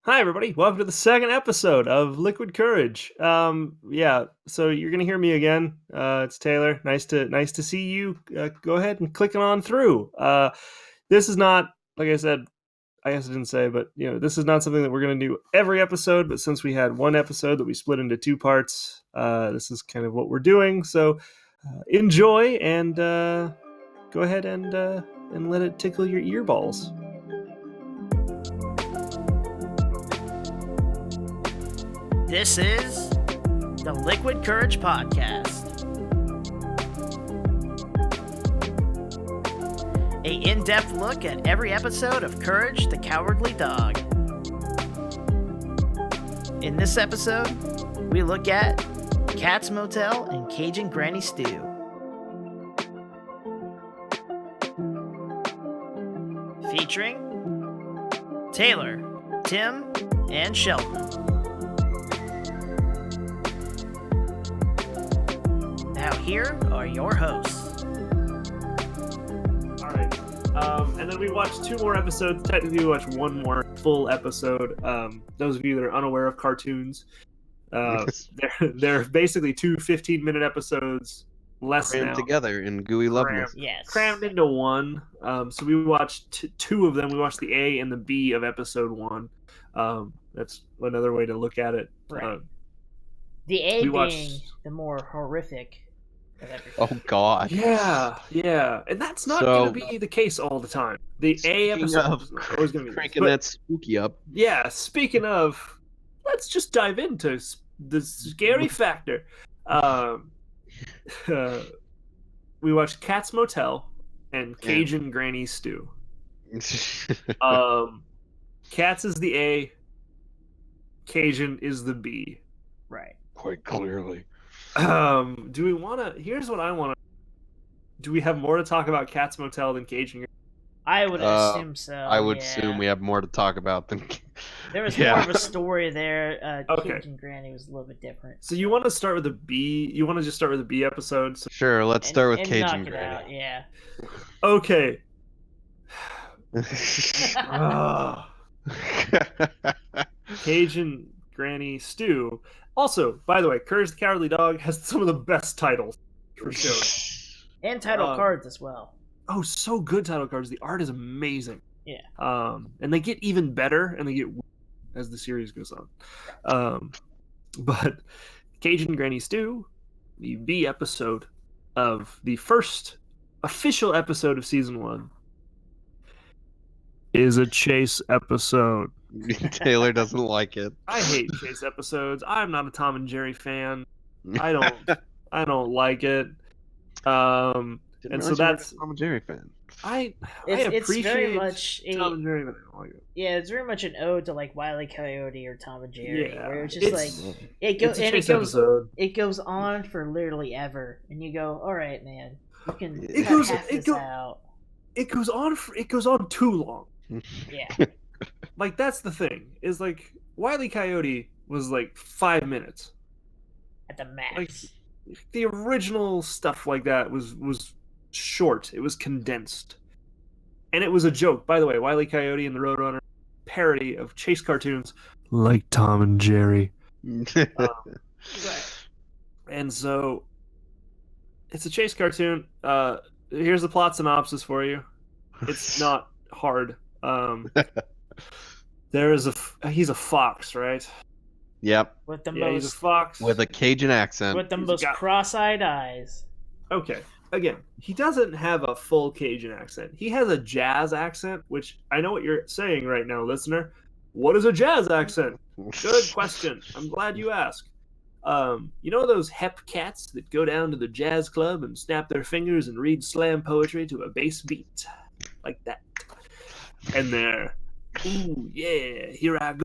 Hi, everybody. Welcome to the second episode of Liquid Courage. So you're gonna hear me again. It's Taylor. Nice to see you. Go ahead and click on through. This is not, like I said, I guess I didn't say, but this is not something that we're gonna do every episode. But since we had one episode that we split into two parts, this is kind of what we're doing. So enjoy and go ahead and let it tickle your earballs. This is the Liquid Courage Podcast, a in-depth look at every episode of Courage the Cowardly Dog. In this episode, we look at Katz Motel and Cajun Granny Stew. Featuring Taylor, Tim, and Sheldon. Now here are your hosts. All right. And then we watched two more episodes. Technically, we watched one more full episode. Those of you that are unaware of cartoons, they're basically two 15-minute episodes, less crammed now. Together in gooey loveness. Yes. Crammed into one. So we watched two of them. We watched the A and the B of episode one. That's another way to look at it. Right. The A being watched... the more horrific of everything. Oh God. Yeah, and that's not going to be the case all the time. The A episode is always going to be cranking that spooky up. Yeah, speaking of, let's just dive into the scary factor. We watched Katz Motel and Cajun Granny Stew. Katz is the A, Cajun is the B. Right. Quite clearly. Do we want to? Here's what I want to. Do we have more to talk about Katz Motel than Cajun? I would assume so. I would assume we have more to talk about than. There was more of a story there. Okay. Cajun Granny was a little bit different. So you want to start with the B? You want to just start with the B episode? So... Sure. Let's start with Cajun knock Granny. It out, yeah. Okay. Cajun Granny Stew. Also, by the way, Courage the Cowardly Dog has some of the best titles for shows. And title cards as well. Oh, so good title cards. The art is amazing. Yeah. And they get even better, and they get as the series goes on. But Cajun Granny Stew, the B episode of the first official episode of season 1, is a chase episode. Taylor doesn't like it. I hate chase episodes. I'm not a Tom and Jerry fan. I don't like it. And so that's a Tom and Jerry fan. I It's appreciate very much Tom and Jerry, but I don't like it. Yeah, it's very much an ode to like Wile E. Coyote or Tom and Jerry, where it's just it's it goes on for literally ever, and you go, all right, man, you can out. It goes on too long. Yeah. Like, that's the thing, is like Wile E. Coyote was like 5 minutes At the max. Like, the original stuff like that was short. It was condensed, and it was a joke. By the way, Wile E. Coyote and the Roadrunner parody of chase cartoons like Tom and Jerry. And so it's a chase cartoon. Here's the plot synopsis for you. It's not hard. He's a fox, right? Yep. He's a fox with a Cajun accent. With the most cross-eyed eyes. Okay. Again, he doesn't have a full Cajun accent. He has a jazz accent, which I know what you're saying right now, listener. What is a jazz accent? Good question. I'm glad you asked. You know those hep cats that go down to the jazz club and snap their fingers and read slam poetry to a bass beat? Like that. And they're, ooh, yeah, here I go.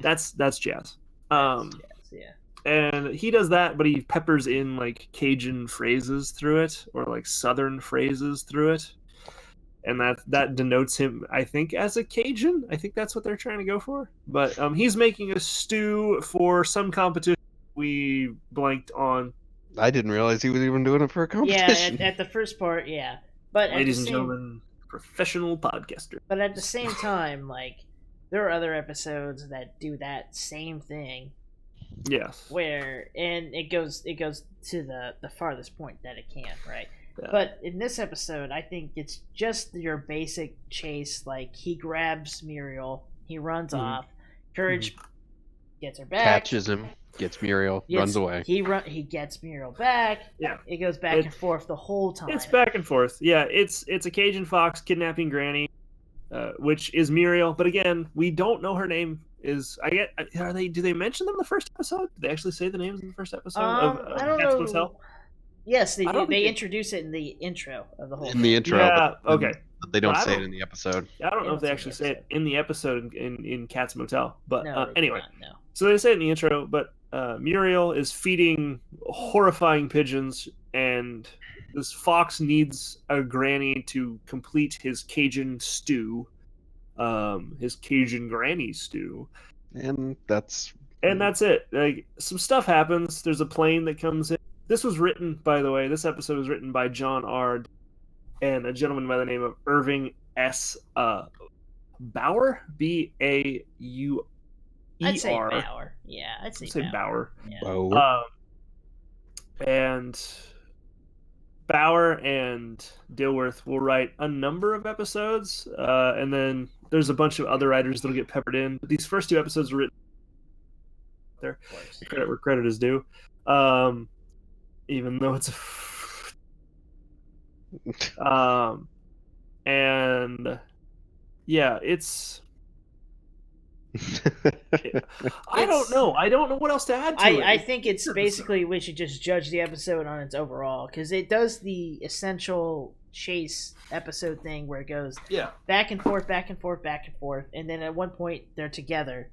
That's jazz. Yeah. And he does that, but he peppers in like Cajun phrases through it, or like Southern phrases through it, and that denotes him, I think, as a Cajun. I think that's what they're trying to go for. But he's making a stew for some competition we blanked on. I didn't realize he was even doing it for a competition. Yeah, at the first part, yeah. But ladies and gentlemen, professional podcaster. But at the same time, like, there are other episodes that do that same thing. Yes. And it goes to the farthest point that it can, right? Yeah. But in this episode, I think it's just your basic chase. Like, he grabs Muriel, he runs off, Courage gets her back, catches him, gets Muriel, runs away. He gets Muriel back. Yeah. It goes back and forth the whole time. It's back and forth. Yeah, it's a Cajun fox kidnapping Granny, which is Muriel. But again, we don't know her name. Do they mention them in the first episode? Did they actually say the names in the first episode of I don't Katz know. Motel? Yes, they introduce it in the intro of the whole In the intro. Yeah, but okay. They don't say it in the episode. I don't know if they actually say it in the episode in Katz Motel. But No, anyway, no. so they say it in the intro, but Muriel is feeding horrifying pigeons, and this fox needs a granny to complete his Cajun stew, his Cajun granny stew. And that's it. Like, some stuff happens. There's a plane that comes in. This was written, by the way, this episode was written by John R. and a gentleman by the name of Irving S. Bauer, B-A-U-E-R. I'd say Bauer. Yeah, I'd say Bauer. Yeah. And Bauer and Dilworth will write a number of episodes, and then there's a bunch of other writers that'll get peppered in. But these first two episodes were written there. Credit where credit is due. Even though it's and yeah, it's I don't know what else to add to it. I think it's basically we should just judge the episode on its overall, because it does the essential chase episode thing where it goes back and forth, and then at one point they're together.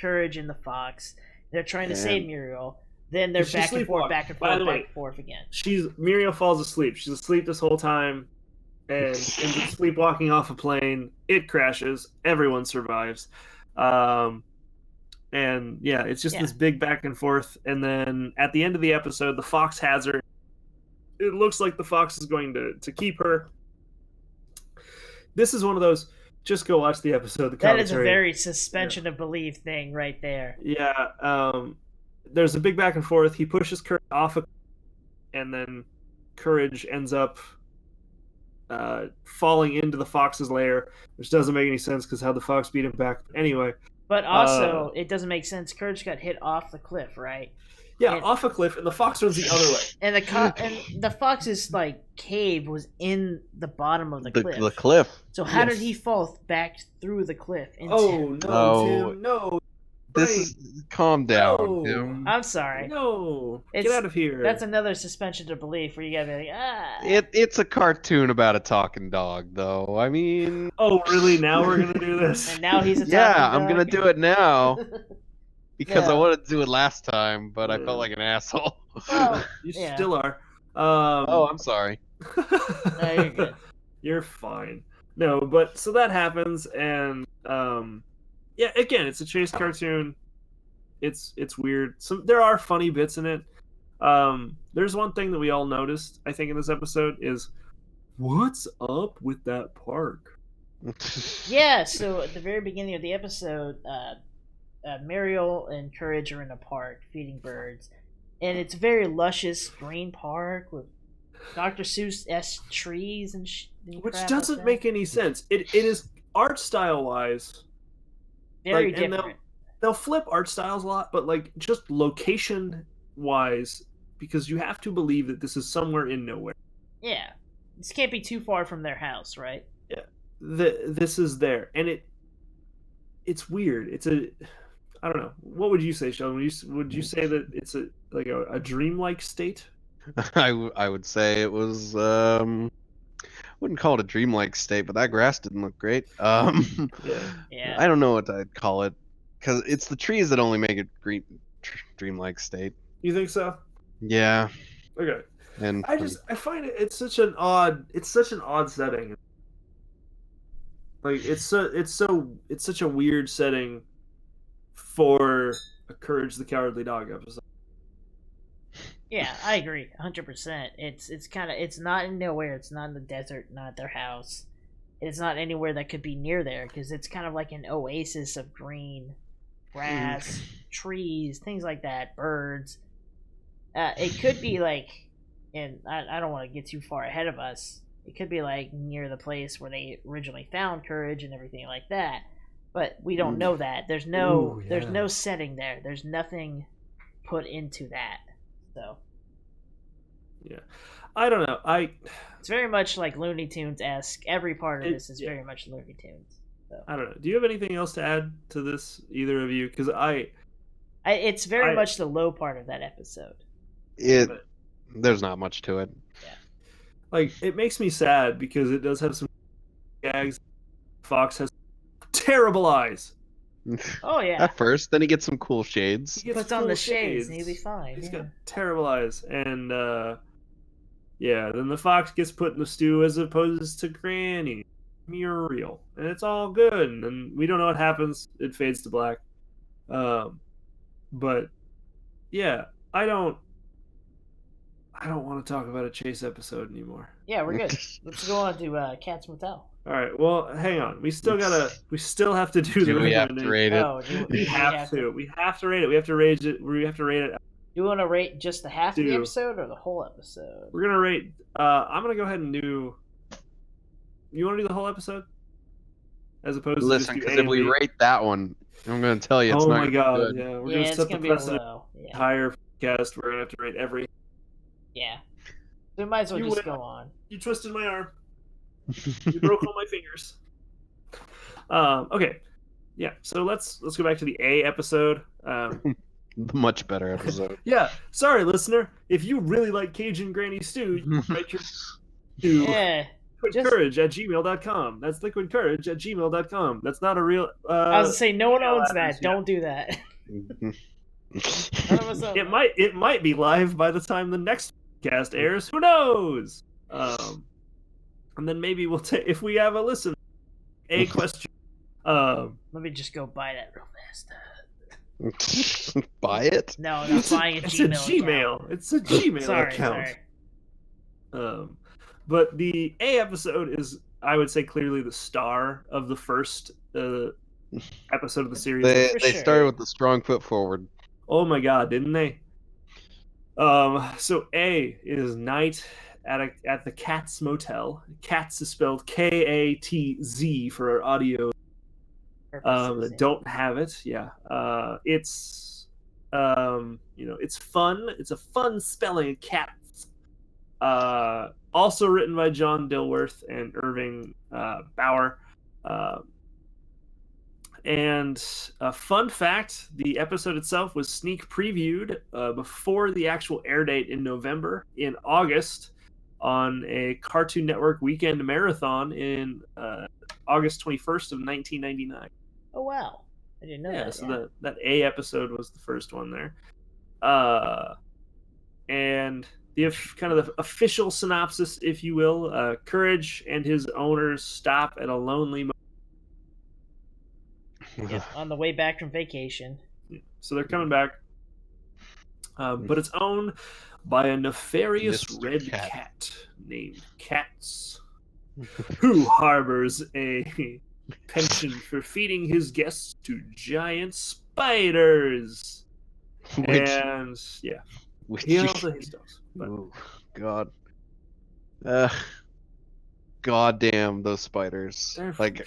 Courage and the fox. They're trying to save Muriel. Then they're back and forth again. Muriel falls asleep. She's asleep this whole time, and ends up sleepwalking off a plane. It crashes. Everyone survives. And yeah, it's just this big back and forth. And then at the end of the episode, the fox has her. It looks like the fox is going to keep her. This is one of those, just go watch the episode. That is a very suspension of belief thing right there. Yeah. There's a big back and forth. He pushes Courage off, and then Courage ends up falling into the fox's lair, which doesn't make any sense because how the fox beat him back. Anyway. But also, it doesn't make sense. Courage got hit off the cliff, right? Yeah, off a cliff, and the fox runs the other way. And the fox's cave was in the bottom of the cliff. The cliff. So how did he fall back through the cliff? Tim, no. Calm down. No. Tim. I'm sorry. No, get out of here. That's another suspension of belief where you gotta be It's a cartoon about a talking dog, though. I mean. Oh, really? Now we're gonna do this? And now he's a talking dog? I'm gonna do it now. Because I wanted to do it last time, but I felt like an asshole. Well, you still are. I'm sorry. No, you're good. You're fine. No, but so that happens, and yeah, again, it's a chase cartoon. It's weird. There are funny bits in it. There's one thing that we all noticed, I think, in this episode is, what's up with that park? Yeah, so at the very beginning of the episode, Muriel and Courage are in a park feeding birds, and it's a very luscious green park with Dr. Seuss-esque trees and which doesn't make any sense. It is art style wise very different. They'll flip art styles a lot, but just location wise, because you have to believe that this is somewhere in nowhere. Yeah, this can't be too far from their house, right? Yeah, this is there, and it's weird. I don't know. What would you say, Sheldon? Would you say that it's a dreamlike state? I would say it was. Wouldn't call it a dreamlike state, but that grass didn't look great. Yeah. I don't know what I'd call it, because it's the trees that only make it dreamlike state. You think so? Yeah. Okay. And I find it's such an odd setting. It's such a weird setting for a Courage the Cowardly Dog episode. Yeah, I agree, 100%. It's not in nowhere. It's not in the desert. Not their house. It's not anywhere that could be near there because it's kind of like an oasis of green grass, trees, things like that, birds. It could be like, and I don't want to get too far ahead of us. It could be like near the place where they originally found Courage and everything like that, but we don't know that. There's no setting there. There's nothing put into that. So yeah, I don't know. It's very much like Looney Tunes-esque. Every part of this is very much Looney Tunes. So. I don't know. Do you have anything else to add to this, either of you? Because it's very much the low part of that episode. There's not much to it. Yeah. Like, it makes me sad because it does have some gags. Fox has terrible eyes. Oh yeah. At first, then he gets some cool shades. He puts on the shades and he'll be fine. He's got terrible eyes, and then the fox gets put in the stew as opposed to Granny Muriel, and it's all good. And we don't know what happens. It fades to black. But yeah, I don't want to talk about a chase episode anymore. Yeah, we're good. Let's go on to Katz Motel. All right. Well, hang on. We still have to do the. We have to rate it. Oh, we have to. We have to rate it. We have to rate it. We have to rate it. You want to rate just the half of the episode or the whole episode? We're gonna rate. I'm gonna go ahead and do. You want to do the whole episode, as opposed to listen, because if we rate that one, I'm gonna tell you, it's not. Oh my god! Good. Yeah, we're gonna set the precedent. Entire cast. We're gonna have to rate every. Yeah. So we might as well just go on. You twisted my arm. You broke all my fingers. Okay. Yeah. So let's go back to the A episode. The much better episode. Yeah. Sorry, listener. If you really like Cajun Granny Stew, you can write your stew. Yeah. liquidcourage@gmail.com. That's liquidcourage@gmail.com. That's not a real. I was gonna say no one owns that. Don't do that. It might be live by the time the next cast airs. Who knows? And then maybe we'll take, if we have a listen, a question. Let me just go buy that real fast. Buy it? No, not buying a Gmail. It's a Gmail account. Sorry. But the A episode is, I would say, clearly the star of the first episode of the series. They started with a strong foot forward. Oh my god, didn't they? So A is night at the Katz Motel. Katz is spelled Katz for our audio that don't have it. Yeah. It's it's fun. It's a fun spelling of Katz. Also written by John Dilworth and Irving Bauer. And a fun fact, the episode itself was sneak previewed before the actual air date in November. In August, on a Cartoon Network weekend marathon in August 21st of 1999. Oh, wow. I didn't know that. So that A episode was the first one there. And the kind of the official synopsis, if you will, Courage and his owners stop at a lonely on the way back from vacation. So they're coming back. But it's owned by a nefarious red cat named Katz, who harbors a penchant for feeding his guests to giant spiders. He also hates dogs. Oh, God. God damn those spiders. Yeah, okay.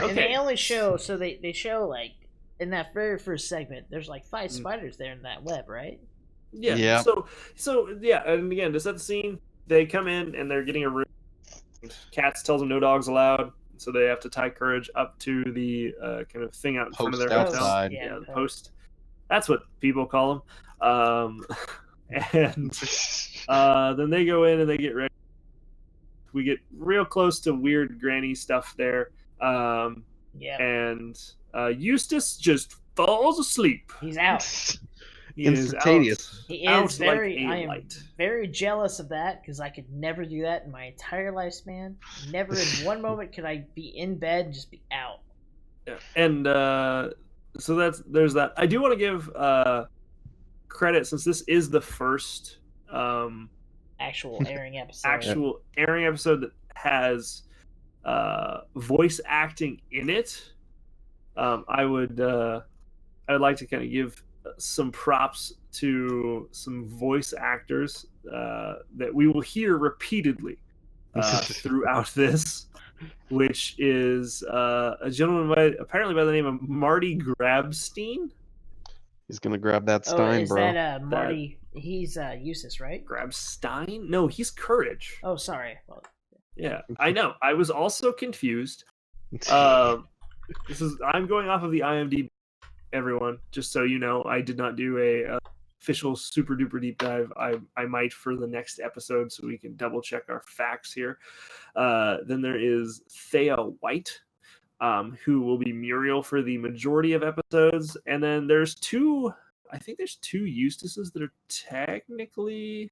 And they only show, so they show, like, in that very first segment, there's like 5 spiders there in that web, right? Yeah. So yeah, and again, to set the scene, they come in and they're getting a room. Katz tells them no dogs allowed, so they have to tie Courage up to the kind of thing out in front of their hotel. Yeah, the post. That's what people call them. And then they go in and they get ready. We get real close to weird granny stuff there. And Eustace just falls asleep. He's out. Instantaneous. He is very. I am very jealous of that because I could never do that in my entire lifespan. Never in one moment could I be in bed and just be out. Yeah. And so there's that. I do want to give credit, since this is the first actual airing episode that has voice acting in it, I would like to kind of give some props to some voice actors that we will hear repeatedly throughout this, which is a gentleman apparently by the name of Marty Grabstein. He's gonna grab that Stein, is bro. that Marty? He's Eustace, right? Grabstein? No, he's Courage. Oh, sorry. Well, yeah, I know. I was also confused. I'm going off of the IMDb, everyone, just so you know. I did not do a official super duper deep dive. I might for the next episode, so we can double check our facts here. Then there is Thea White, who will be Muriel for the majority of episodes, and then there's two Eustaces that are technically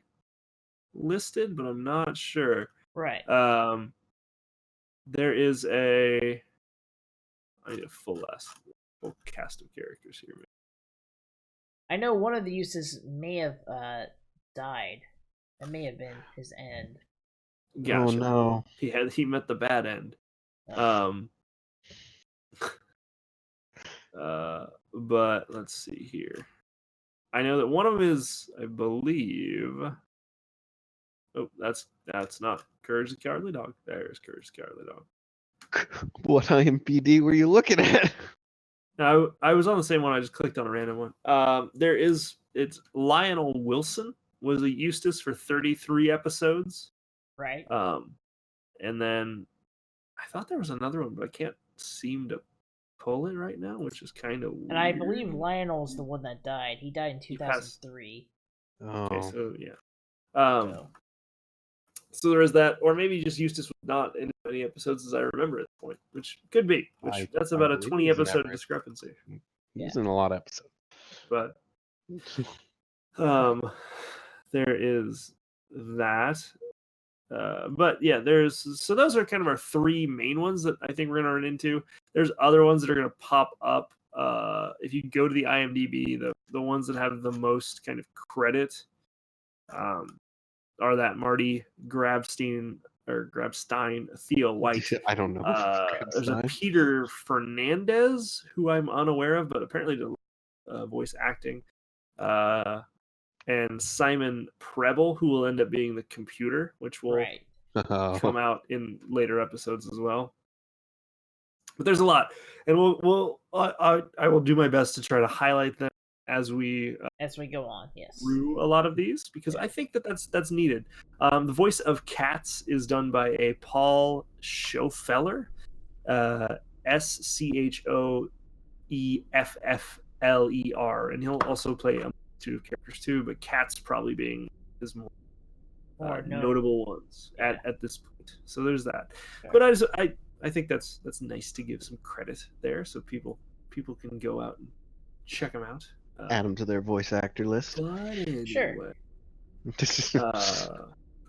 listed, but I'm not sure. Right. There is I need a full cast of characters here. I know one of the Eustaces may have died. That may have been his end. Gotcha. Oh no. He met the bad end. But let's see here. I know that one of them is, I believe. Oh, that's not Courage the Cowardly Dog. There's Courage the Cowardly Dog. What IMDb were you looking at? No, I was on the same one. I just clicked on a random one. It's Lionel Wilson was a Eustace for 33 episodes. Right. And then I thought there was another one, but I can't seem to pull it right now, which is kind of weird. And I believe Lionel's the one that died. He died in 2003. Okay, so yeah. So there is that, or maybe just Eustace was not in as many episodes as I remember at the point, which could be. That's about a 20 episode discrepancy. He's in a lot of episodes. But there is that. But yeah, so those are kind of our three main ones that I think we're gonna run into. There's other ones that are gonna pop up. If you go to the IMDb, the ones that have the most kind of credit are that Marty Grabstein, Thea White. I don't know. There's a Peter Fernandez who I'm unaware of, but apparently did voice acting. And Simon Preble, who will end up being the computer, which will come out in later episodes as well. But there's a lot, and I will do my best to try to highlight them as we go on. Yes, through a lot of these, because I think that's needed. The voice of Katz is done by a Paul Schoeffeller, Schoeffler, and he'll also play a multitude of characters too. But Katz probably being his more notable ones at this point. So there's that. Okay. But I think that's nice to give some credit there, so people can go out and check them out. Add them to their voice actor list. Anyway, sure.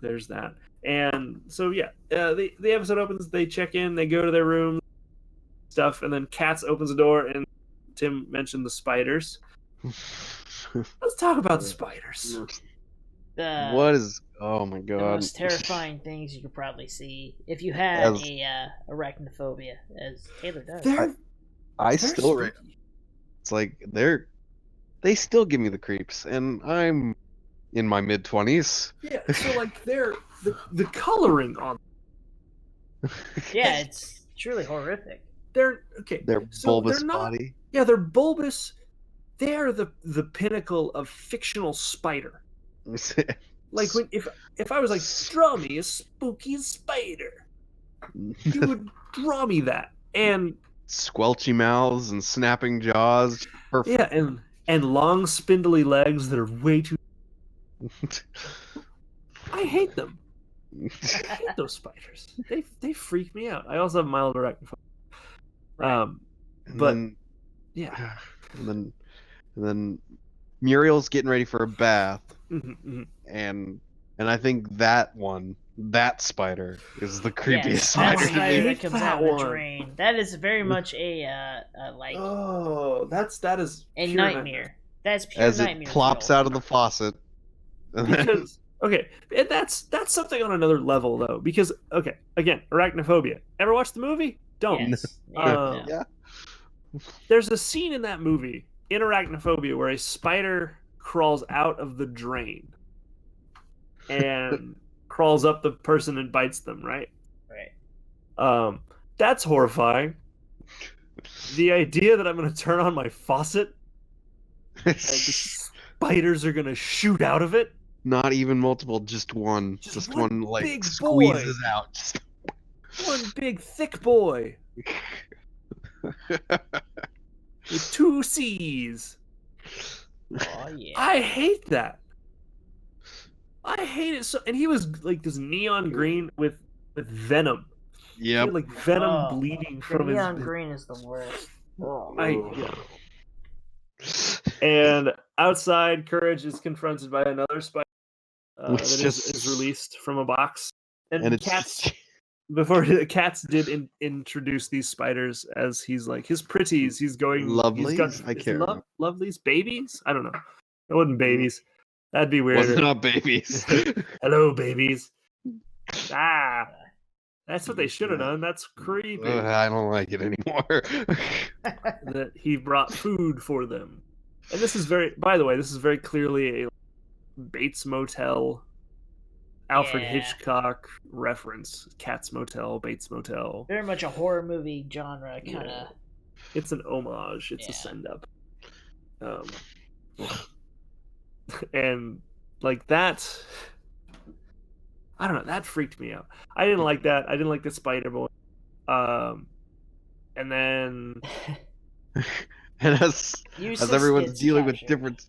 There's that. And so the episode opens, they check in, they go to their room, stuff, and then Katz opens the door, and Tim mentioned the spiders. Let's talk about the spiders. What is? Oh my god! The most terrifying things you could probably see if you had arachnophobia, as Taylor does. I still. It's like they still give me the creeps, and I'm in my mid-20s. Yeah, so like the coloring on. Yeah, it's truly horrific. They're bulbous body. Yeah, they're bulbous. They're the pinnacle of fictional spider. Like if I was like, draw me a spooky spider, you would draw me that. And squelchy mouths and snapping jaws. Perfect. Yeah, and long spindly legs that are way too. I hate them. I hate those spiders. They freak me out. I also have mild arachnophobia. And then Muriel's getting ready for a bath, and I think that spider is the creepiest spider. That spider that comes out of the drain. That is very much a like. Oh, that is a nightmare. That's pure as nightmare. It plops out of the faucet. Because Okay, and that's something on another level though, because okay, again, arachnophobia. Ever watch the movie? Don't. Yes. Yeah. There's a scene in that movie in arachnophobia where a spider crawls out of the drain and crawls up the person and bites them. Right. Right. That's horrifying. The idea that I'm going to turn on my faucet and the spiders are going to shoot out of it. Not even multiple, just one. Just one like big squeezes boy. out. Just... One big thick boy. With 2 C's. Oh yeah. I hate that. I hate it so. And he was like this neon green with venom. He Yep. had, like venom bleeding from his. Neon green is the worst. Oh. And outside, Courage is confronted by another spider that just... is released from a box. And it's Katz, Katz did introduce these spiders as he's like his pretties. He's going lovelies. I can't remember. Lovelies, babies. I don't know. It wasn't babies. That'd be weird. Wasn't not babies. Hello, babies. That's what they should have done. That's creepy. I don't like it anymore. That he brought food for them. And this is by the way, this is very clearly a Bates Motel, Alfred Hitchcock reference. Katz Motel, Bates Motel. Very much a horror movie genre, kind of. It's an homage. It's a send up. And like that, I don't know. That freaked me out. I didn't like that. I didn't like the Spider Boy. And then. And as everyone's dealing with different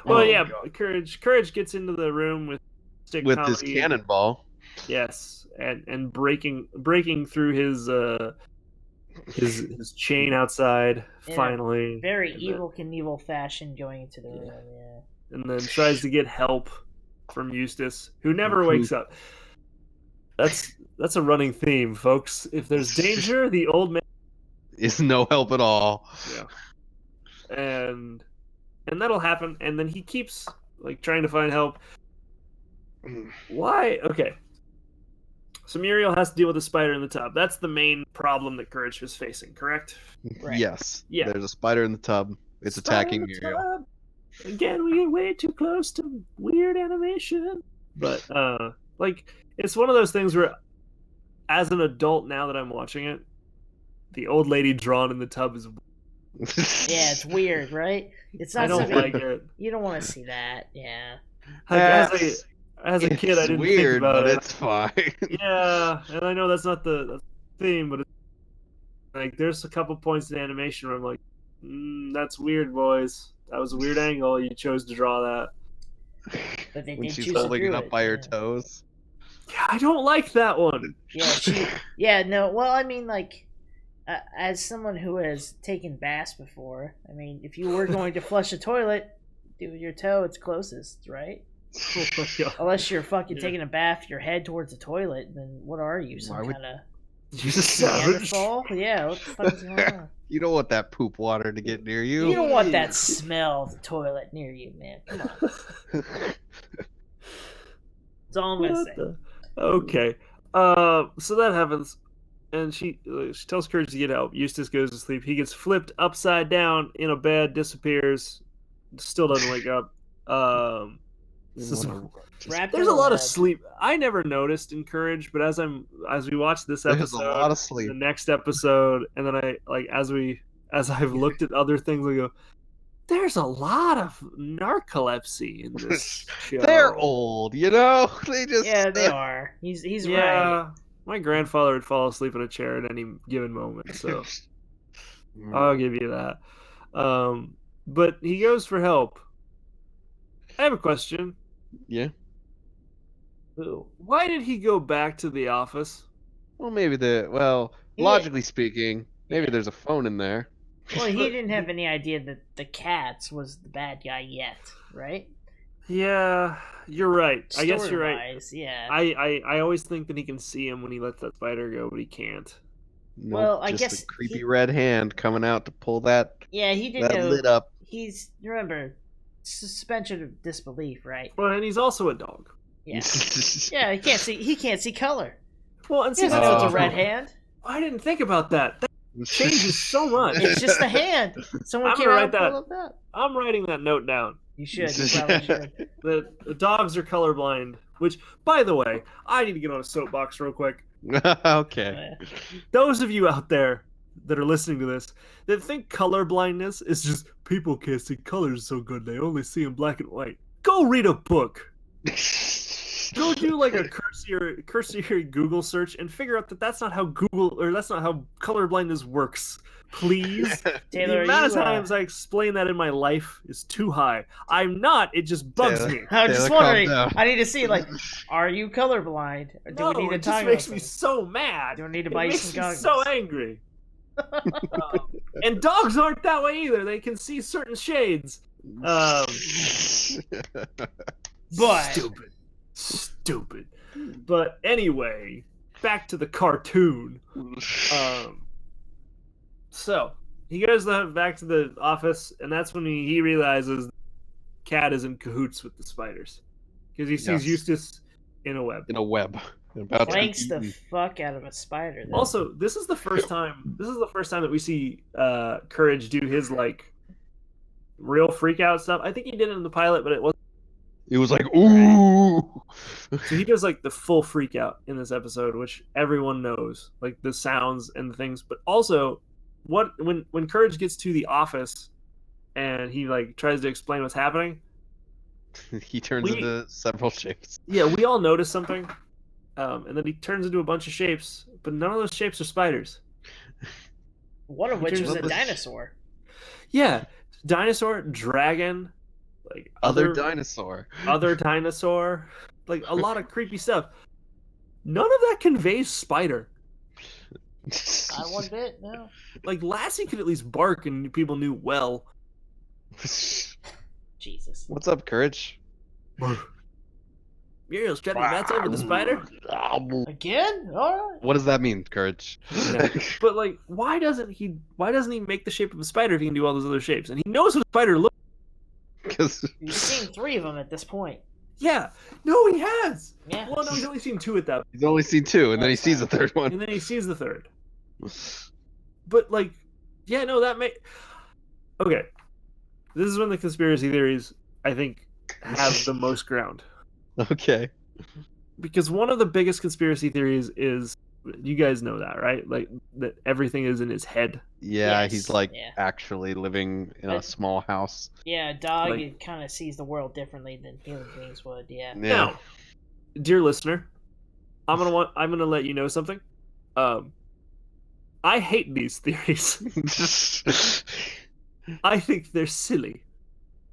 Well, Courage gets into the room with his cannonball. Yes, and breaking through his chain outside finally. Very Evel Knievel fashion going into the room. Yeah. And then tries to get help from Eustace, who never wakes up. That's a running theme, folks. If there's danger, the old man is no help at all. Yeah. And that'll happen, and then he keeps like trying to find help. Why? Okay. So Muriel has to deal with the spider in the tub. That's the main problem that Courage is facing, correct? Right. Yes. Yeah. There's a spider in the tub. It's attacking Muriel. Again, we get way too close to weird animation. But like it's one of those things where as an adult now that I'm watching it, the old lady drawn in the tub is yeah, it's weird, right? It's not. I don't like it. You don't want to see that. Yeah. As a kid, I didn't weird, think about but it. It's fine. Yeah, and I know that's not the theme, but it's, like there's a couple points in animation where I'm like, that's weird, boys. That was a weird angle. You chose to draw that. But they when she's holding it up by her toes. Yeah, I don't like that one. Yeah, no. Well, I mean, like. As someone who has taken baths before, I mean, if you were going to flush a toilet, do with your toe, it's closest, right? Unless you're fucking taking a bath, your head towards the toilet, then what are you? Some kind of Neanderthal? Yeah, what the fuck is going on? You don't want that poop water to get near you. You don't want that smell of the toilet near you, man. Come on. That's all I'm gonna say. Okay. So that happens. And she tells Courage to get help. Eustace goes to sleep. He gets flipped upside down in a bed, disappears, still doesn't wake up. There's a lot of sleep. I never noticed in Courage, but as we watch this episode, there's a lot of sleep. The next episode, and then as I've looked at other things, I go, there's a lot of narcolepsy in this show. They're old, you know. They are. He's right. My grandfather would fall asleep in a chair at any given moment, so I'll give you that. But he goes for help. I have a question. Yeah. Why did he go back to the office? Well, logically speaking, maybe there's a phone in there. Well, he didn't have any idea that the Katz was the bad guy yet, right? Yeah, you're right. I guess you're right. Yeah. I always think that he can see him when he lets that spider go, but he can't. Nope, well, I guess a creepy red hand coming out to pull that. Yeah, he didn't know. Lit up. Remember, suspension of disbelief, right? Well, and he's also a dog. Yeah. Yeah, he can't see color. Well, and He see, doesn't know it's a that's red also- hand. I didn't think about that. That changes so much. It's just a hand. Someone I'm came gonna out write and that. pulled it up. I'm writing that note down. You should. You probably should. The dogs are colorblind. Which, by the way, I need to get on a soapbox real quick. Okay. Those of you out there that are listening to this that think color blindness is just people can't see colors so good, they only see in black and white. Go read a book. Go do like a cursory Google search and figure out that that's not how color blindness works. Please. Taylor, The amount of times I explain that in my life is too high. I'm not. It just bugs Taylor. me. I was just Taylor, calm wondering. down. I need to see, like, are you colorblind? Or do No, we need to it talk just about makes me something? so mad. Do we need to It buy you makes some me goggles? so angry. And dogs aren't that way either. They can see certain shades. But Stupid. But anyway, back to the cartoon. So he goes back to the office, and that's when he realizes Cat is in cahoots with the spiders because he sees Eustace in a web. In a web. About to Planks be the eaten. fuck out of a spider. Though. Also, this is the first time that we see Courage do his like real freak out stuff. I think he did it in the pilot, but it wasn't. It was like, ooh. So he does like the full freak out in this episode, which everyone knows, like the sounds and the things. But also, when Courage gets to the office and he like tries to explain what's happening, He turns into several shapes. yeah, we all notice something, and then he turns into a bunch of shapes, but none of those shapes are spiders. One of which turns was a into- dinosaur. Yeah, dinosaur, dragon, like Other dinosaur. other dinosaur, like a lot of creepy stuff. None of that conveys spider. Not one bit, no. Like Lassie could at least bark, and people knew well. Jesus. What's up, Courage? Muriel's trying to nuts over the spider. Again? Alright. What does that mean, Courage? Yeah. But like, why doesn't he make the shape of a spider if he can do all those other shapes? And he knows what a spider looks. Because You've seen 3 of them at this point. Yeah. No, he has. Yeah. Well, no, he's only seen 2 at that. he's only seen 2, and then he sees the third one. And then he sees the third. But like, yeah, no, that may. Okay, this is when the conspiracy theories I think have the most ground. Okay. Because one of the biggest conspiracy theories is, you guys know that, right? Like that everything is in his head. Yeah, Yes, he's like yeah. actually living in a But- small house. Yeah, a dog Like- kind of sees the world differently than human beings would, yeah. Yeah. Now, dear listener, I'm gonna let you know something. I hate these theories. I think they're silly.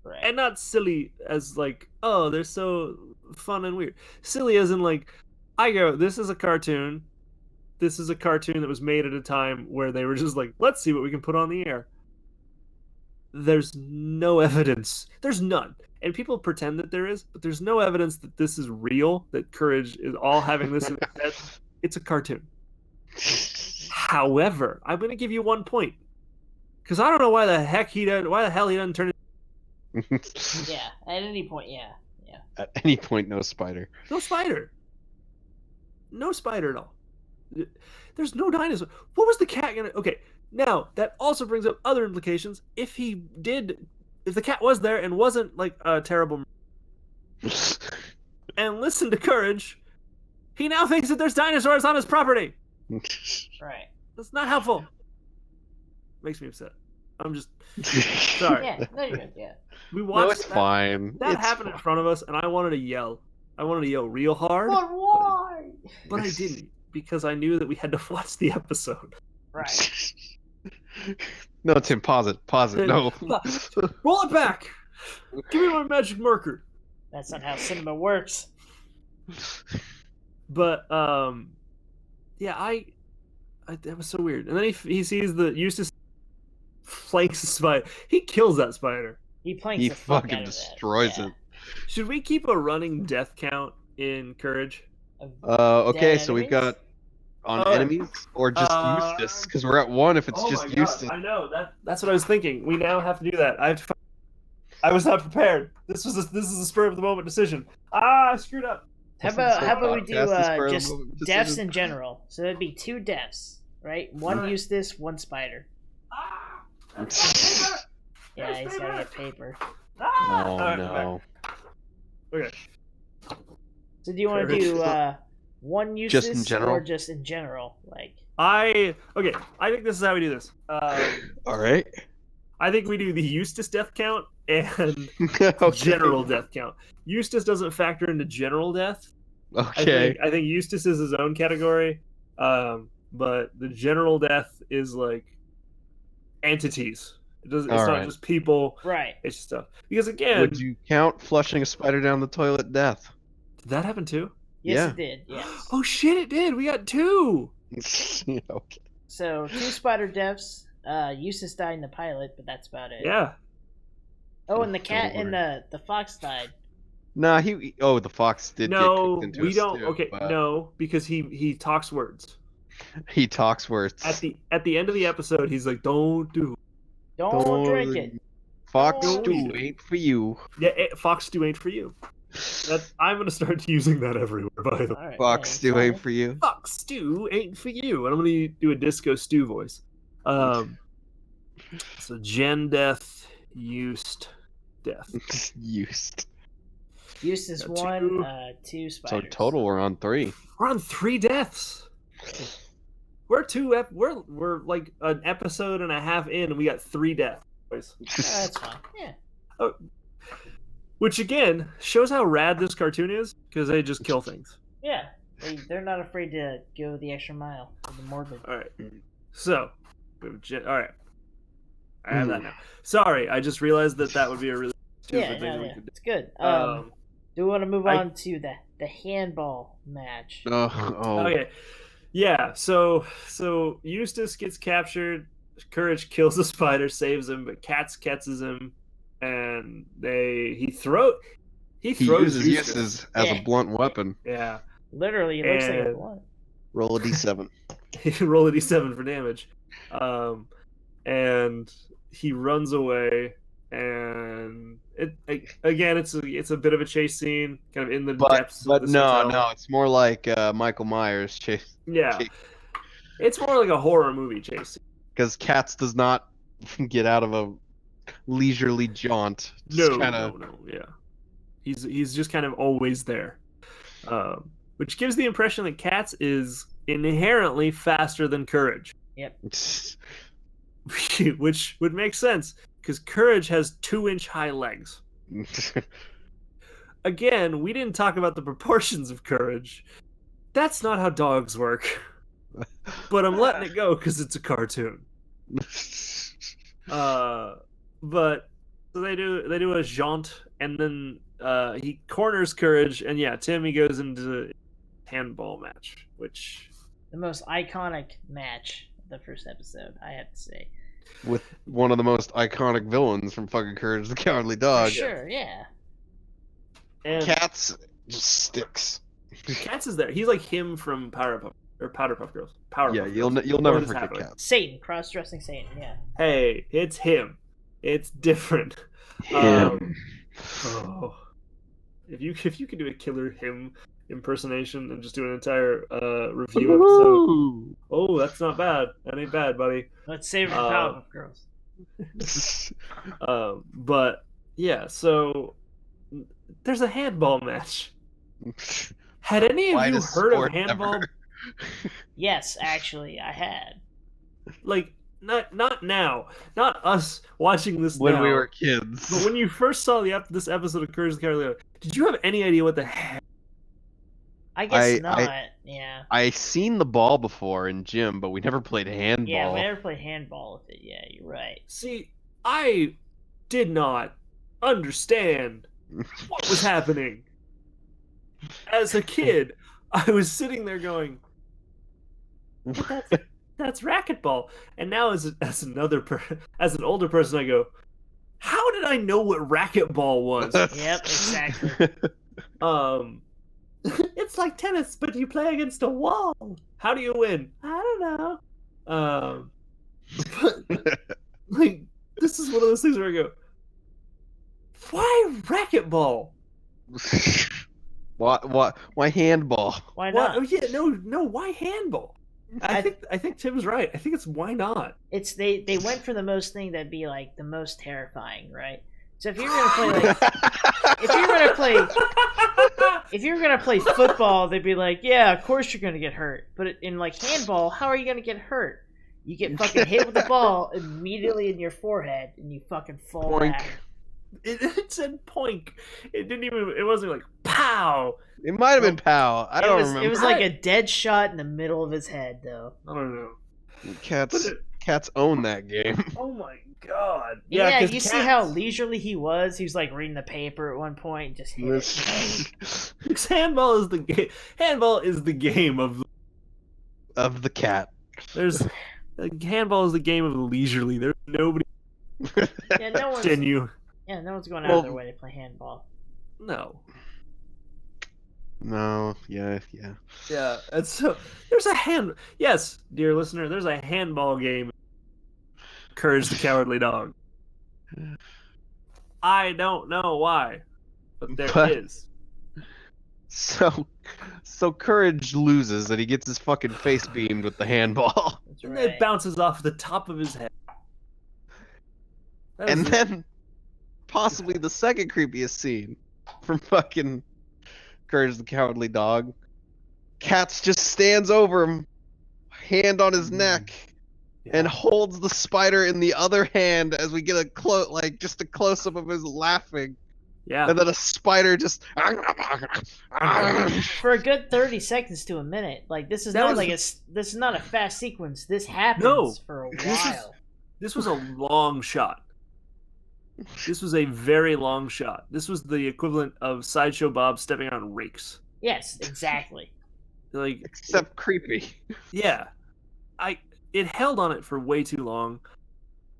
Right. And not silly as like, oh, they're so fun and weird. Silly as in like, I go, this is a cartoon. This is a cartoon that was made at a time where they were just like, let's see what we can put on the air. There's no evidence. There's none. And people pretend that there is, but there's no evidence that this is real, that Courage is all having this in his head. It's a cartoon. However, I'm going to give you 1 point. Because I don't know why the hell he doesn't turn it. Yeah, at any point, yeah. At any point, no spider. No spider. No spider at all. There's no dinosaur. What was the cat gonna? Okay, now that also brings up other implications. If the cat was there and wasn't like a terrible, and listened to Courage, he now thinks that there's dinosaurs on his property. Right. That's not helpful. Makes me upset. I'm just sorry. Yeah, no, you're good, yeah. We watched No, it's fine. that It's happened in fine. front of us, and I wanted to yell. I wanted to yell real hard, But why? but I didn't because I knew that we had to watch the episode. Right. No, Tim, pause it. Pause it. No. Roll it back. Give me my magic marker. That's not how cinema works. But yeah, that was so weird. And then he sees the Eustace flanks the spider. He kills that spider. He planks He the fuck fucking out of destroys that. it. Should we keep a running death count in Courage? Yeah. Okay, Dead so we've enemies? got on Oh. enemies or just Eustace, because we're at 1 if it's Oh just my God, Eustace. I know that's what I was thinking. We now have to do that. I I was not prepared. This is a spur of the moment decision. I screwed up. How about we do just deaths in general? So it'd be 2 deaths, right? One Eustace, 1 spider. Yeah, he's gotta get paper. Oh no. Okay. So do you want to do 1 Eustace just in general? or just in general? Like I think this is how we do this. All right. I think we do the Eustace death count and Okay. general death count. Eustace doesn't factor into general death. Okay. I think Eustace is his own category, but the general death is like entities. It's not just people. right. It's just stuff. Because again, Would you count flushing a spider down the toilet death? did that happen too? Yes, Yeah. it did. Yes. Oh shit! It did. We got 2. Okay. So 2 spider deaths. Eustace died in the pilot, but that's about it. Yeah. Oh, and the cat Don't and the fox died. Nah, the fox did get No, cooked into we a don't. stew, Okay, but no, because he talks words he talks words. at the end of the episode. He's like, "Don't do." Don't drink it. Fox Don't stew eat it. ain't for you. Yeah, fox stew ain't for you. I'm gonna start using that everywhere. By the way, All right, Fox yeah, stew ain't for you. fox stew ain't for you. And I'm gonna do a disco stew voice. So Gen death, Eustace death. Used. Eustace Got 1, 2 So spiders. total, we're on 3. We're on 3 deaths. We're like an episode and a half in, and we got 3 deaths. That's fine. Yeah. Which again shows how rad this cartoon is, because they just kill things. Yeah. They're not afraid to go the extra mile for the morbid. All right. So, all right. I have that now. Sorry, I just realized that would be a really stupid thing we could do. It's good. Do we want to move on to the handball match? Oh. Okay. Yeah. So Eustace gets captured. Courage kills the spider, saves him, but Katz catches him, and he throws uses Eustace as a blunt weapon. Yeah. Literally, it looks like a blunt. Roll a d7. Roll a d7 for damage. And he runs away, and it's a bit of a chase scene, kind of in the depths of this hotel. No, it's more like Michael Myers chase. Yeah. It's more like a horror movie chase scene. Because Katz does not get out of a leisurely jaunt. No, yeah. He's just kind of always there. Which gives the impression that Katz is inherently faster than Courage. Yep. Which would make sense, because Courage has 2-inch high legs. Again, we didn't talk about the proportions of Courage. That's not how dogs work. But I'm letting it go because it's a cartoon. But so they do a jaunt, and then he corners Courage, and yeah, Timmy goes into handball match, which the most iconic match of the first episode, I have to say. With one of the most iconic villains from fucking Courage the Cowardly Dog. For sure, yeah. And Katz just sticks. Katz is there. He's like him from Powderpuff Girls. Yeah, you'll never forget Katz. Satan, cross-dressing Satan, yeah. Hey, it's him. It's different. Him. If you could do a killer him impersonation and just do an entire review episode. Oh, that's not bad. That ain't bad, buddy. Let's save it for Powderpuff Girls. But yeah, so there's a handball match. Had any of you heard of handball? Yes, actually, I had. Like, not now, not us watching this when now, we were kids. but when you first saw this episode of Courage the Cowardly Dog, did you have any idea what the heck? I guess not. Yeah. I seen the ball before in gym, but we never played handball. Yeah, we never played handball with it. Yeah, you're right. See, I did not understand what was happening. As a kid, I was sitting there going, that's racquetball. And now as an older person, I go, how did I know what racquetball was? Yep, exactly. It's like tennis, but you play against a wall. How do you win? I don't know. But like, this is one of those things where I go, Why racquetball? Why handball? Why not? Oh yeah, no. Why handball? I think Tim's right. I think it's why not. It's they went for the most thing that'd be like the most terrifying, right? So if you're gonna play like if you're gonna play football, they'd be like, yeah, of course you're gonna get hurt. But in like handball, how are you gonna get hurt? You get fucking hit with the ball immediately in your forehead, and you fucking fall Boink. back. It said poink. It didn't even. It wasn't like pow. It might have been pow. I don't remember. It was like a dead shot in the middle of his head, though. I don't know. Cats own that game. Oh my god. Yeah, you Cats... see how leisurely he was? He was like reading the paper at one point and just hit it. Because handball is the game. Handball is the game of the cat. Handball is the game of the leisurely. There's nobody. Yeah, no one's. Yeah, no one's going out of their way to play handball. No. No. Yeah. Yeah, and so Yes, dear listener, there's a handball game. Courage the Cowardly Dog. I don't know why, but there is. So Courage loses and he gets his fucking face beamed with the handball. That's And right. it bounces off the top of his head. Then possibly the second creepiest scene from fucking Courage the Cowardly Dog. Katz just stands over him, hand on his neck, and holds the spider in the other hand as we get a close up of his laughing. Yeah. And then a spider just For a good 30 seconds to a minute. Like this is not a fast sequence. This happens for a while. This was a long shot. This was a very long shot. This was the equivalent of Sideshow Bob stepping on rakes. Yes, exactly. Except creepy. Yeah. It held on it for way too long.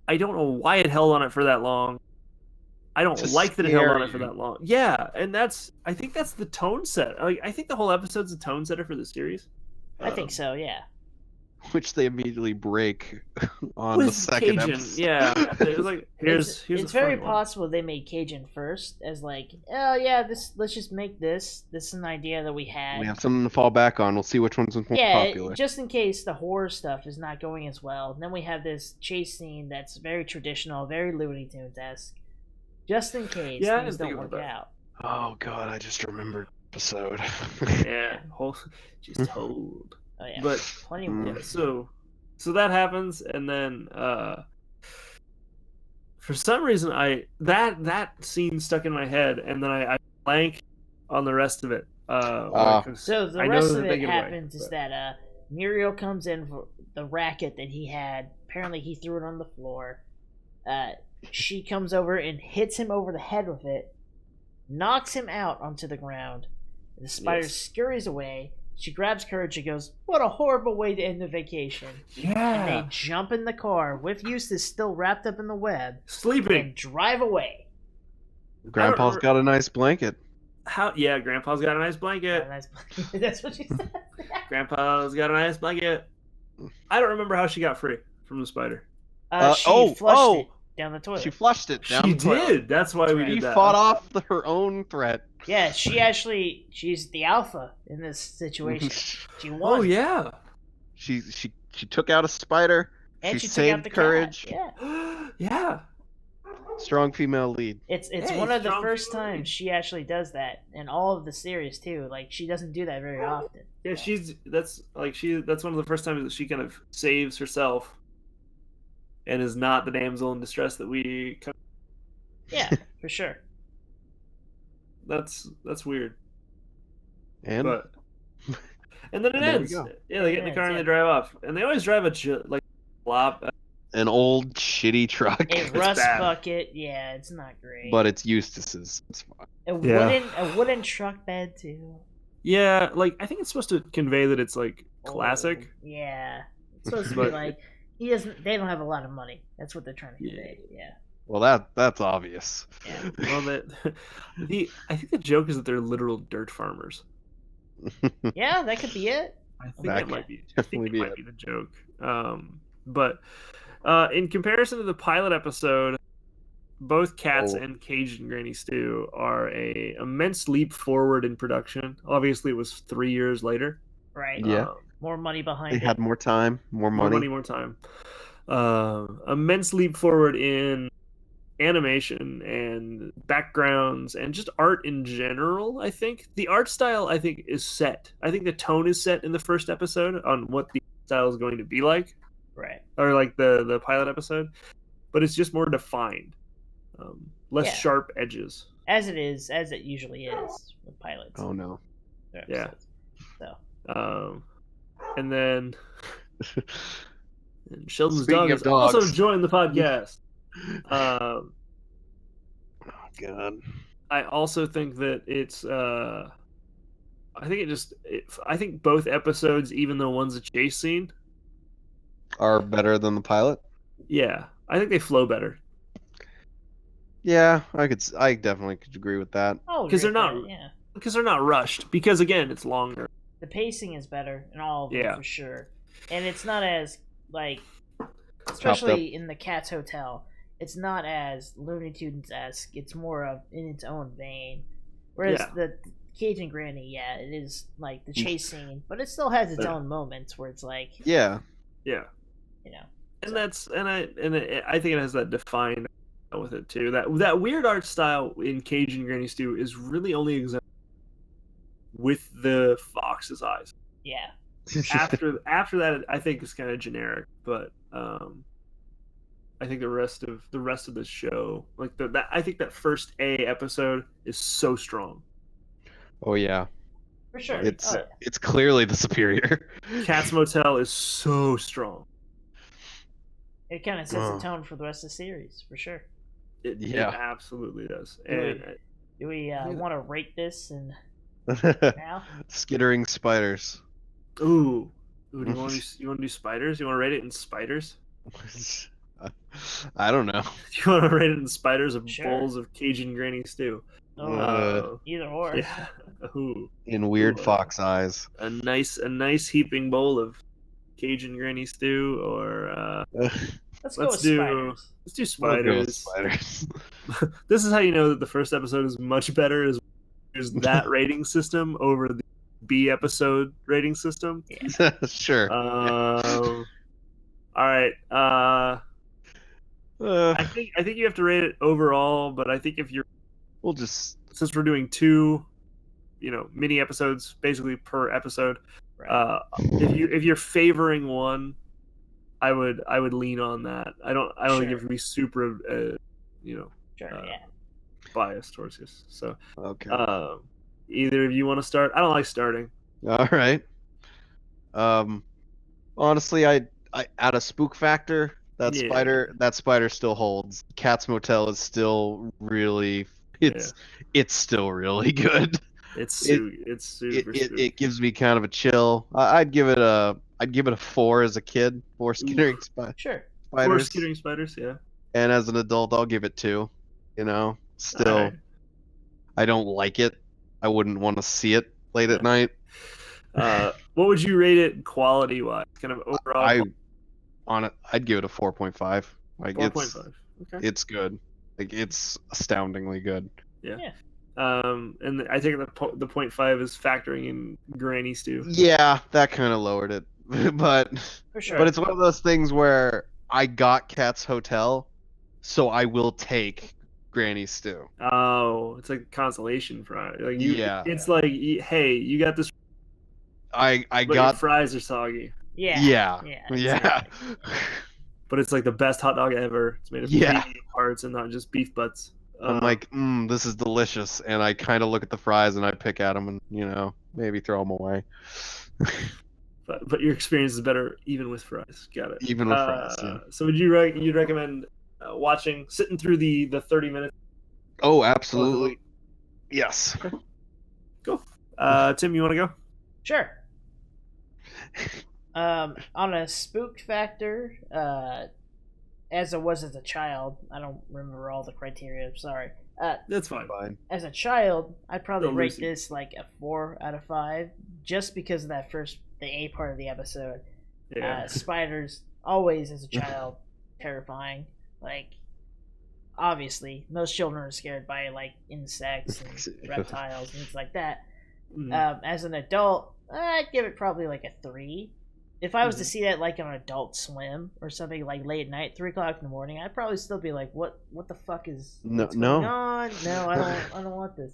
I don't know why it held on it for that long. I don't like that it held on it for that long. Yeah, and I think that's the tone set. I think the whole episode's a tone setter for the series. I think so, yeah. Which they immediately break on the second Cajun, episode. Yeah. It was like here's it's very possible they made Cajun first as like, oh yeah, let's just make this. This is an idea that we had. We have something to fall back on. We'll see which one's more popular. Just in case the horror stuff is not going as well. And then we have this chase scene that's very traditional, very Looney Tunes-esque. Just in case things don't work out. Oh god, I just remembered the episode. Yeah, she's told. Oh yeah, but plenty of yeah, so that happens, and then for some reason that scene stuck in my head, and then I blank on the rest of it. So the rest of it happens is that Muriel comes in for the racket that he had. Apparently, he threw it on the floor. She comes over and hits him over the head with it, knocks him out onto the ground. The spider scurries away. She grabs Courage and goes, "What a horrible way to end the vacation." Yeah. And they jump in the car with Eustace still wrapped up in the web. Sleeping. And drive away. Grandpa's got a nice blanket. Yeah, Grandpa's got a nice blanket. That's what she said. Grandpa's got a nice blanket. I don't remember how she got free from the spider. She flushed it down the toilet. She flushed it down the toilet. She did. That's why we did that. She fought off her own threat. Yeah, she's the alpha in this situation. She won. Oh yeah. She took out a spider. And she saved saved the Courage. Cat. Yeah. Yeah. Strong female lead. It's one of the first times she actually does that in all of the series too. Like she doesn't do that very often. Yeah, that's one of the first times that she kind of saves herself and is not the damsel in distress that we come. Yeah, for sure. That's weird. And then it ends. Yeah, they get in the car and they drive off, and they always drive an old shitty truck. A rust bucket. Yeah, it's not great. But it's Eustace's. It's fine. A wooden truck bed too. Yeah, I think it's supposed to convey that it's classic. Yeah, it's supposed to be like they don't have a lot of money. That's what they're trying to convey. Yeah. Well, that's obvious. Yeah. Well, I think the joke is that they're literal dirt farmers. Yeah, that could be it. I think that might be the joke. But in comparison to the pilot episode, both Katz Oh. and Cajun Granny Stew are a immense leap forward in production. Obviously, it was 3 years later. Right. Yeah. More money behind They it. had more time, more money. More time. Immense leap forward in animation and backgrounds and just art in general. I think the art style is set. I think the tone is set in the first episode on what the style is going to be like. Right. Or like the pilot episode, but it's just more defined. Less sharp edges. As it usually is with pilots. Oh no. Yeah. So. And then and Sheldon's Speaking dog of has dogs. also joined the podcast. Oh God. I also think that it's I think both episodes, even the one's a chase scene, Are better than the pilot? yeah, I think they flow better. Yeah, I definitely could agree with that. Oh, because they're not rushed. Because again, it's longer. The pacing is better in all of them for sure, and it's not as like, especially in the Katz Hotel, it's not as Looney Tunes-esque. It's more of in its own vein. Whereas the Cajun Granny, it is like the chase scene, but it still has its own moments where it's like, yeah, you know, and I think it has that defined with it too. That weird art style in Cajun Granny Stew is really only exempt with the fox's eyes. Yeah. After that, I think it's kind of generic, but I think the rest of the show, like I think that first episode is so strong. Oh yeah, for sure. It's clearly the superior. Katz Motel is so strong. It kind of sets the tone for the rest of the series, for sure. It absolutely does. Do we want to rate this and now? Skittering spiders. Ooh, do you want to do spiders? You want to rate it in spiders? I don't know. You want to rate it in spiders of bowls of Cajun Granny Stew? Either or. Yeah. Ooh. In weird fox eyes. A nice heaping bowl of Cajun Granny Stew, or let's go with spiders. Let's do spiders. Spiders. This is how you know that the first episode is much better. Is there's that rating system over the B episode rating system? Yeah. Sure. All right. I think you have to rate it overall, but I think if you're, since we're doing 2, mini episodes basically per episode, right. If you're favoring one, I would lean on that. I don't think you have to be super, biased towards this. So okay. Either of you want to start? I don't like starting. All right. Honestly, I add a spook factor. That spider still holds. Katz Motel is still really it's still really good. It's super. It gives me kind of a chill. I'd give it a 4 as a kid. 4 skittering spiders. Sure. 4 skittering spiders, yeah. And as an adult, I'll give it 2. Still, right. I don't like it. I wouldn't want to see it late at night. What would you rate it quality wise? Kind of overall. I'd give it a 4.5. Like 4.5. Okay. It's good. Like it's astoundingly good. Yeah. And I think the 0.5 is factoring in Granny Stew. Yeah, that kind of lowered it, but for sure. But it's one of those things where I got Katz Hotel, so I will take Granny Stew. Oh, it's like consolation prize. Like it's like, hey, you got this. I got your fries are soggy. Yeah. But it's like the best hot dog ever. It's made of premium parts and not just beef butts. I'm like, this is delicious, and I kind of look at the fries and I pick at them and maybe throw them away. but your experience is better even with fries. Got it. Even with fries. Yeah. So would you'd recommend sitting through the 30 minutes? Oh, absolutely. Yes. Okay. Cool. Tim, you want to go? Sure. On a spook factor, as I was as a child, I don't remember all the criteria. I'm sorry. That's fine. As a child, I'd probably rate this like a 4 out of 5, just because of that the A part of the episode. Yeah. Spiders always as a child terrifying. Like obviously, most children are scared by like insects and reptiles and things like that. As an adult, I'd give it probably like a 3. If I was to see that like on Adult Swim or something like late at night, 3 o'clock in the morning, I'd probably still be like, "What the fuck is going on? No, I don't want this."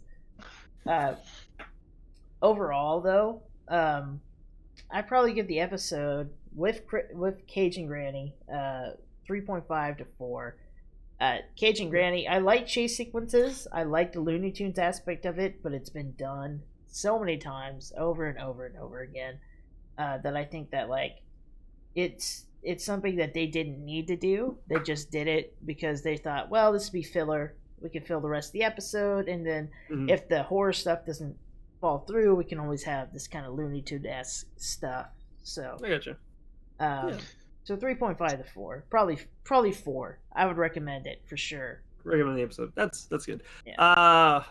Overall, though, I'd probably give the episode with Cajun Granny 3.5 to 4. Cajun Granny, I like chase sequences. I like the Looney Tunes aspect of it, but it's been done so many times over and over and over again that I think that like it's something that they didn't need to do. They just did it because they thought, well, this would be filler. We can fill the rest of the episode, and then if the horror stuff doesn't fall through, we can always have this kind of Looney Tunes-esque stuff. So I gotcha. So 3.5 to 4, probably 4. I would recommend it for sure. Recommend the episode. That's good. Yeah.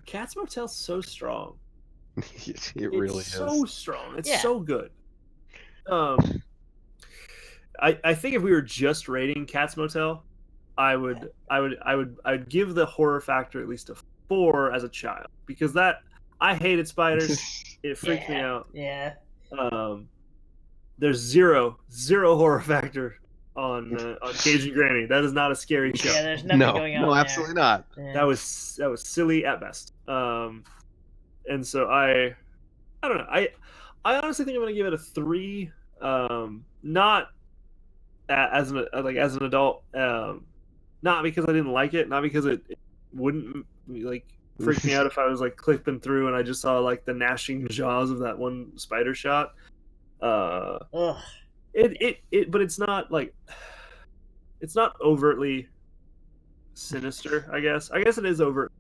Katz Motel's so strong. It really is so strong. It's so good. I think if we were just rating Katz Motel, I would give the horror factor at least a 4 as a child, because I hated spiders. It freaked me out. Yeah. There's zero horror factor on Cajun Granny. That is not a scary show. Yeah, there's nothing going on. No, absolutely not. Yeah. That was silly at best. And so I don't know. I honestly think I'm gonna give it a 3. Not as an adult. Not because I didn't like it. Not because it wouldn't like freak me out if I was like clipping through and I just saw like the gnashing jaws of that one spider shot. But it's not like, it's not overtly sinister. I guess it is overt.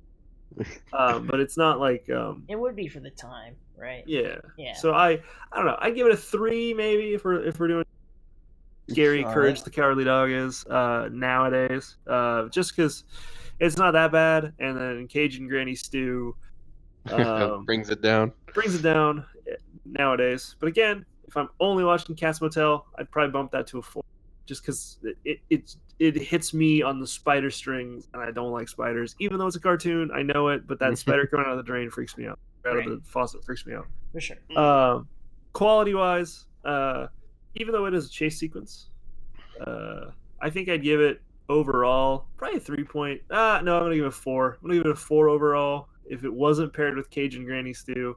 But it's not like it would be for the time, right? Yeah. Yeah. So I don't know. I give it a 3 maybe if we're doing scary Courage the Cowardly Dog is nowadays. Just because it's not that bad, and then Cajun Granny Stew brings it down nowadays. But again, if I'm only watching Katz Motel, I'd probably bump that to a 4, just because it hits me on the spider strings, and I don't like spiders. Even though it's a cartoon, I know it, but that spider coming out of the drain freaks me out. Out of the faucet freaks me out. For sure. Quality-wise, even though it is a chase sequence, I think I'd give it overall probably a 3 point. No, I'm gonna give it a 4. I'm gonna give it a 4 overall. If it wasn't paired with Cajun Granny Stew,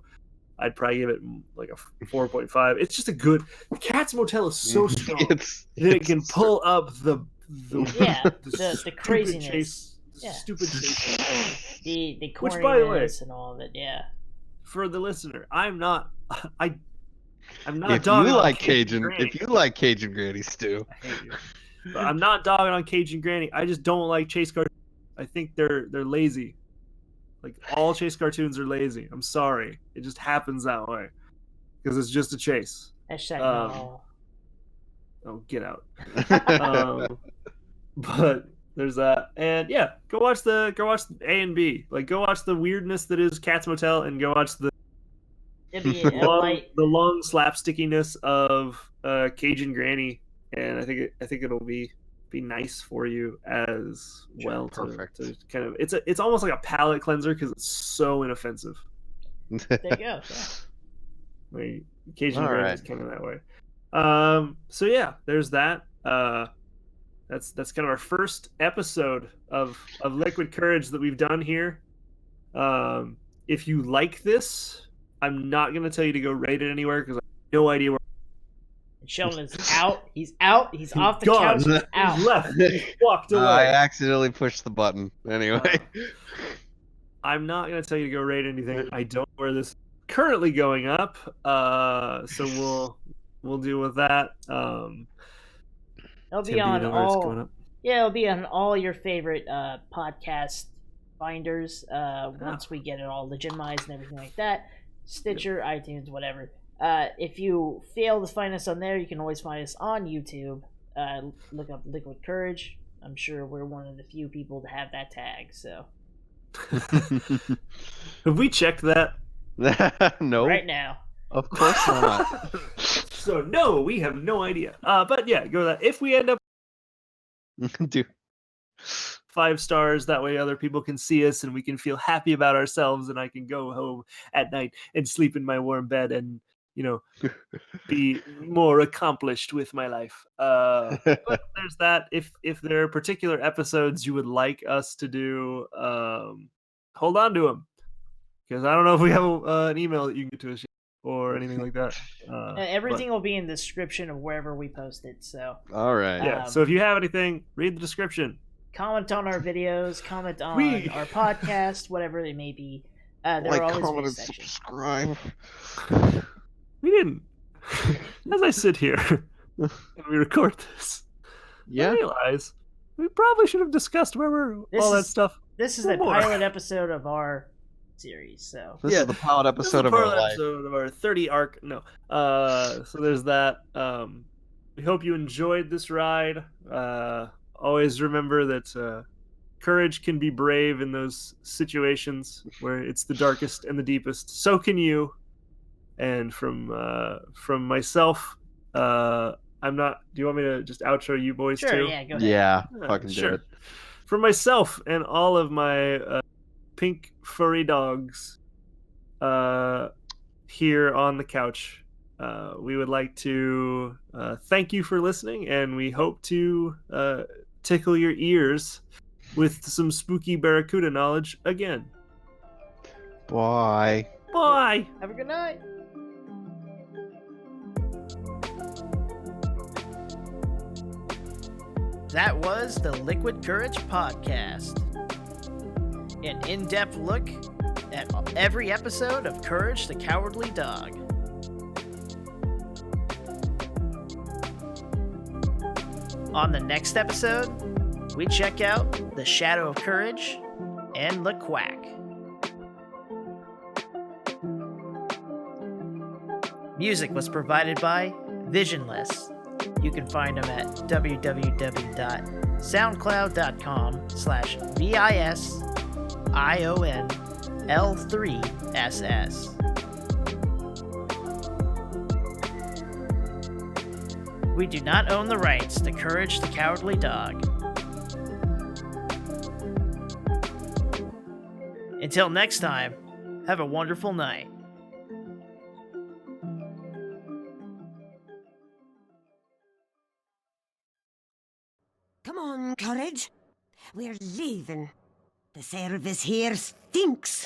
I'd probably give it like a 4.5. It's just a good. Katz Motel is so strong that it can pull up the craziness, chase, stupid chase, the corniness, which, by the way, and all of it. Yeah. For the listener, I'm not. I'm not. If you like Cajun Granny Stew, I hate you. But I'm not dogging on Cajun Granny. I just don't like chase cartoons. I think they're lazy. Like, all chase cartoons are lazy. I'm sorry. It just happens that way. Because it's just a chase. No. Oh, get out. But there's that. And yeah, go watch A and B. Like, go watch the weirdness that is Katz Motel, and go watch the long slapstickiness of Cajun Granny. And I think it'll be nice for you as well. Perfect. To kind of it's almost like a palate cleanser because it's so inoffensive. There you go. Yeah. Cajun Granny is kind of that way. So yeah, there's that. That's kind of our first episode of Liquid Courage that we've done here. If you like this, I'm not gonna tell you to go rate it anywhere because I have no idea where. Sheldon's out. He's out. He's off the couch. He's out. He's left. He walked away. I accidentally pushed the button. Anyway. I'm not going to tell you to go rate anything. I don't know where this is currently going up. So we'll deal with that. It'll be on all. Yeah, it'll be on all your favorite podcast finders once we get it all legitimized and everything like that. Stitcher, iTunes, whatever. If you fail to find us on there, you can always find us on YouTube. Look up Liquid Courage. I'm sure we're one of the few people to have that tag. So, have we checked that? No. Right now. Of course not. So no, we have no idea. But yeah, go to that. If we end up Dude. 5 stars. That way other people can see us and we can feel happy about ourselves, and I can go home at night and sleep in my warm bed and, be more accomplished with my life. But there's that. If there are particular episodes you would like us to do, hold on to them, because I don't know if we have an email that you can get to us yet or anything like that. Everything will be in the description of wherever we post it. So all right. Yeah. So if you have anything, read the description. Comment on our videos. Comment on our podcast, whatever it may be. There Like, comment, and subscribe. We didn't. As I sit here and we record this, I realize we probably should have discussed that stuff. This is a pilot episode of our series, so this is the pilot episode of our life. Episode of our 30 arc. No, so there's that. We hope you enjoyed this ride. Always remember that courage can be brave in those situations where it's the darkest and the deepest. So can you. And from myself, I'm not. Do you want me to just outro you boys too? Yeah, go ahead. Yeah, fucking do it. From myself and all of my pink furry dogs here on the couch, we would like to thank you for listening, and we hope to tickle your ears with some spooky Barracuda knowledge again. Bye. Bye. Have a good night. That was the Liquid Courage Podcast. An in-depth look at every episode of Courage the Cowardly Dog. On the next episode, we check out The Shadow of Courage and The Quack. Music was provided by Visionless. You can find them at www.soundcloud.com/VISIONL3SS. We do not own the rights to Courage the Cowardly Dog. Until next time, have a wonderful night. Come on, Courage. We're leaving. The service here stinks.